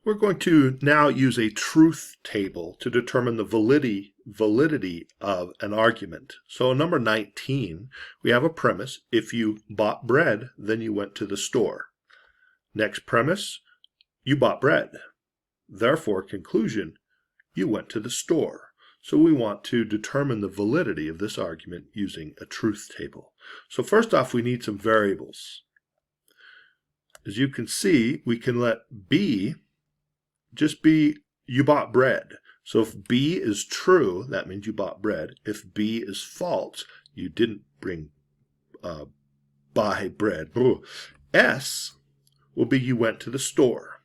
We're going to now use a truth table to determine the validity of an argument. So number 19, we have a premise. If you bought bread, then you went to the store. Next premise, you bought bread. Therefore, conclusion, you went to the store. So we want to determine the validity of this argument using a truth table. So first off, we need some variables. As you can see, we can let B just be you bought bread. So if B is true, that means you bought bread. If B is false, you didn't buy bread. S will be you went to the store.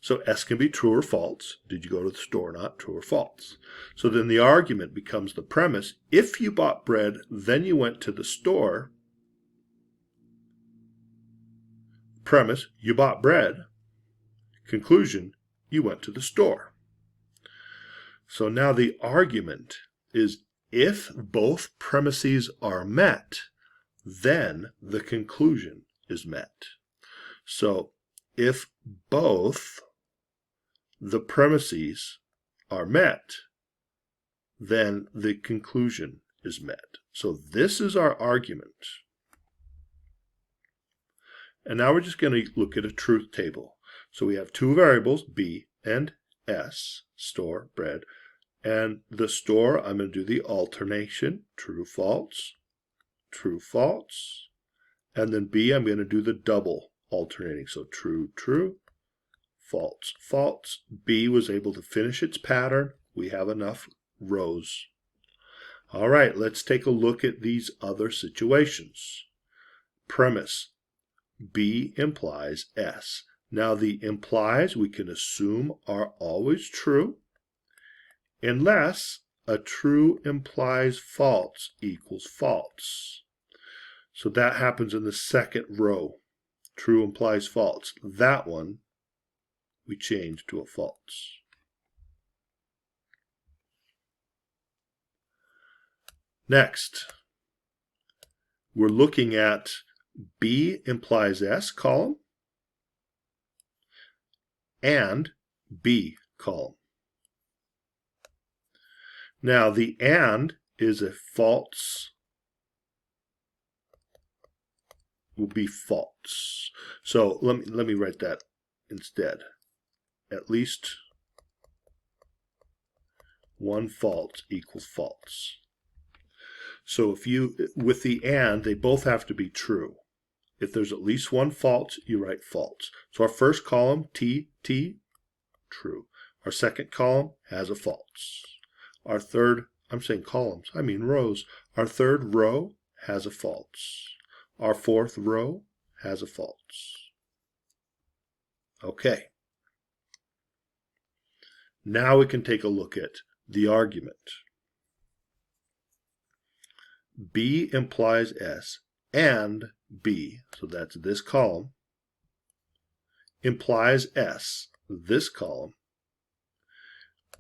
So S can be true or false. Did you go to the store or not? True or false. So then the argument becomes the premise. If you bought bread, then you went to the store. Premise, you bought bread. Conclusion, you went to the store. So now the argument is if both premises are met, then the conclusion is met. So if both the premises are met, then the conclusion is met. So this is our argument. And now we're just going to look at a truth table. So we have two variables, B and S, store, bread. And the store, I'm going to do the alternation, true, false, true, false. And then B, I'm going to do the double alternating. So true, true, false, false. B was able to finish its pattern. We have enough rows. All right, let's take a look at these other situations. Premise, B implies S. Now the implies we can assume are always true unless a true implies false equals false. So that happens in the second row. True implies false. That one we change to a false. Next, we're looking at B implies S column and B column. Now the and is a false, will be false. So let me write that instead. At least one false equals false. So if you, with the and, they both have to be true. If there's at least one false, you write false. So our first column, T, true. Our second column has a false. Our third, I'm saying columns, I mean rows. Our third row has a false. Our fourth row has a false. Okay. Now we can take a look at the argument. B implies S and B, so that's this column, implies S, this column.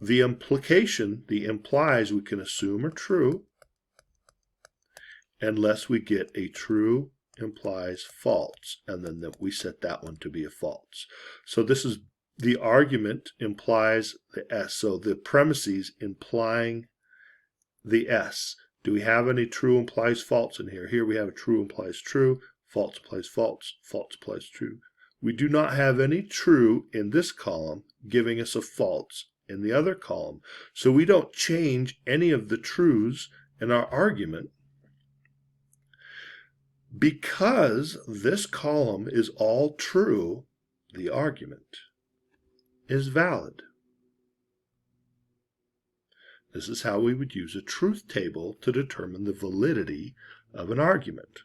The implication, the implies we can assume are true unless we get a true implies false, and then we set that one to be a false. So this is the argument implies the S, so the premises implying the S. Do we have any true implies false in here? Here we have a true implies true, false implies false, false implies true. We do not have any true in this column giving us a false in the other column. So we don't change any of the truths in our argument because this column is all true. The argument is valid. This is how we would use a truth table to determine the validity of an argument.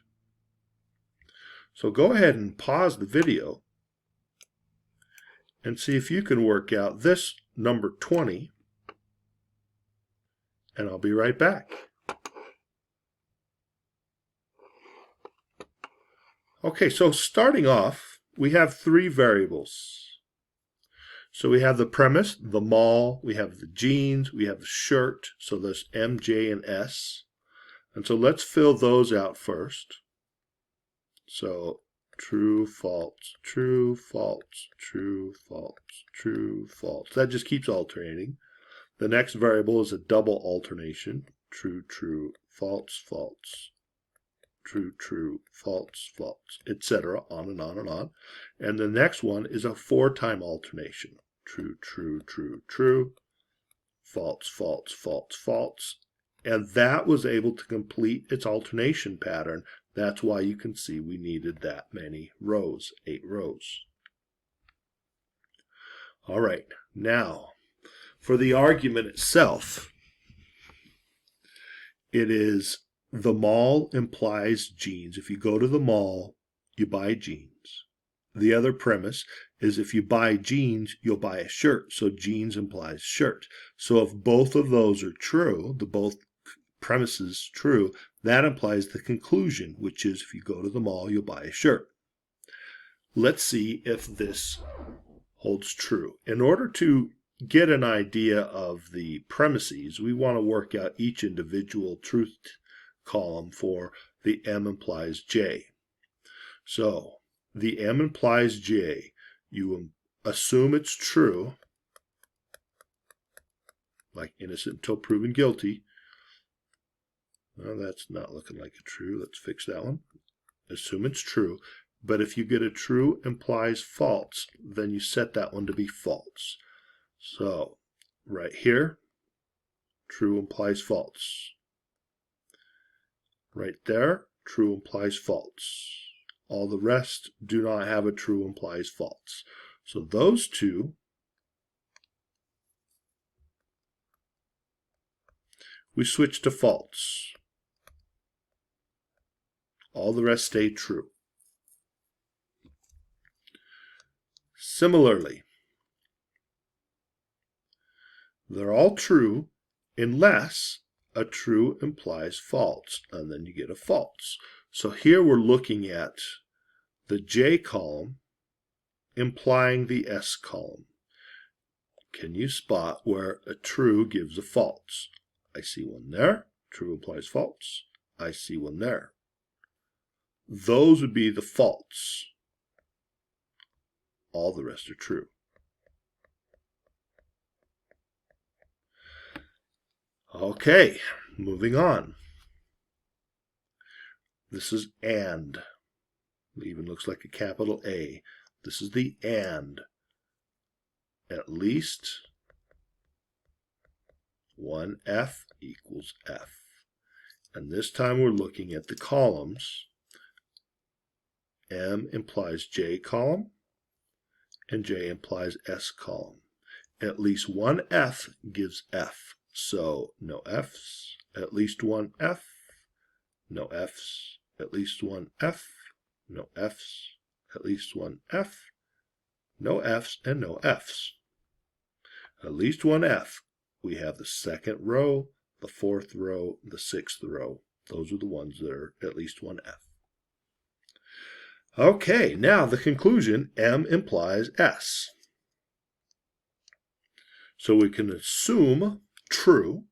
So go ahead and pause the video and see if you can work out this number 20, and I'll be right back. Okay, so starting off, we have three variables. So we have the premise, the mall, we have the jeans, we have the shirt, so there's M, J, and S. And so let's fill those out first. So true, false, true, false, true, false, true, false. That just keeps alternating. The next variable is a double alternation. True, true, false, false, true, true, false, false, etc. On and on and on. And the next one is a 4-time alternation. True, true, true, true, false, false, false, false. And that was able to complete its alternation pattern. That's why you can see we needed that many rows, 8 rows. All right, now for the argument itself, it is the mall implies jeans. If you go to the mall, you buy jeans. The other premise is if you buy jeans, you'll buy a shirt. So jeans implies shirt. So if both of those are true, the both premises true, that implies the conclusion, which is if you go to the mall, you'll buy a shirt. Let's see if this holds true. In order to get an idea of the premises, we want to work out each individual truth column for the M implies J. So the M implies J. You assume it's true, like innocent until proven guilty. Well, that's not looking like a true. Let's fix that one. Assume it's true. But if you get a true implies false, then you set that one to be false. So right here, true implies false. Right there, true implies false. All the rest do not have a true implies false. So those two, we switch to false. All the rest stay true. Similarly, they're all true unless a true implies false, and then you get a false. So here we're looking at the J column implying the S column. Can you spot where a true gives a false? I see one there. True implies false. I see one there. Those would be the false. All the rest are true. Okay, moving on. This is and. It even looks like a capital A. This is the and. At least one F equals F. And this time we're looking at the columns. M implies J column, and J implies S column. At least one F gives F. So no F's, at least one F, no F's, at least one F, no F's, at least one F, no F's, and no F's. At least one F. We have the second row, the fourth row, the sixth row. Those are the ones that are at least one F. Okay, now the conclusion, M implies S. So we can assume true,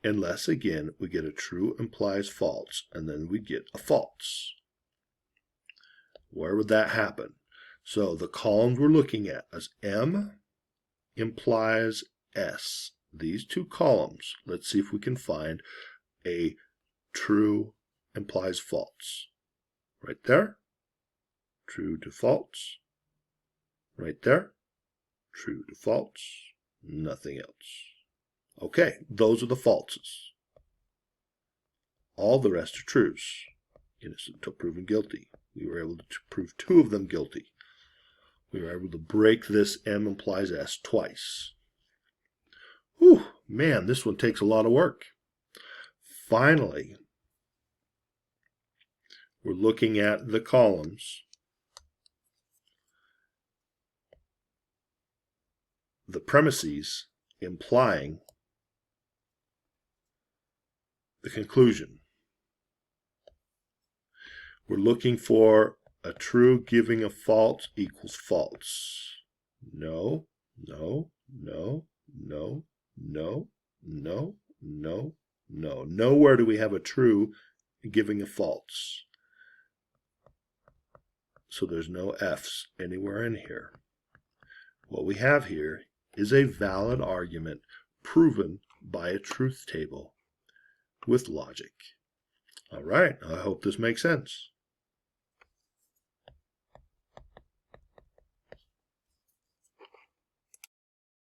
unless, again, we get a true implies false, and then we get a false. Where would that happen? So the columns we're looking at is M implies S. These two columns, let's see if we can find a true implies false. Right there, true to false. Right there, true to false. Nothing else. Okay, those are the falses. All the rest are trues. Innocent until proven guilty. We were able to prove 2 of them guilty. We were able to break this M implies S twice. Whew, man, this one takes a lot of work. Finally, we're looking at the columns. The premises implying the conclusion. We're looking for a true giving a false equals false. No, no, no, no, no, no, no, no. Nowhere do we have a true giving a false. so there's no F's anywhere in here. What we have here is a valid argument proven by a truth table with logic. All right, I hope this makes sense.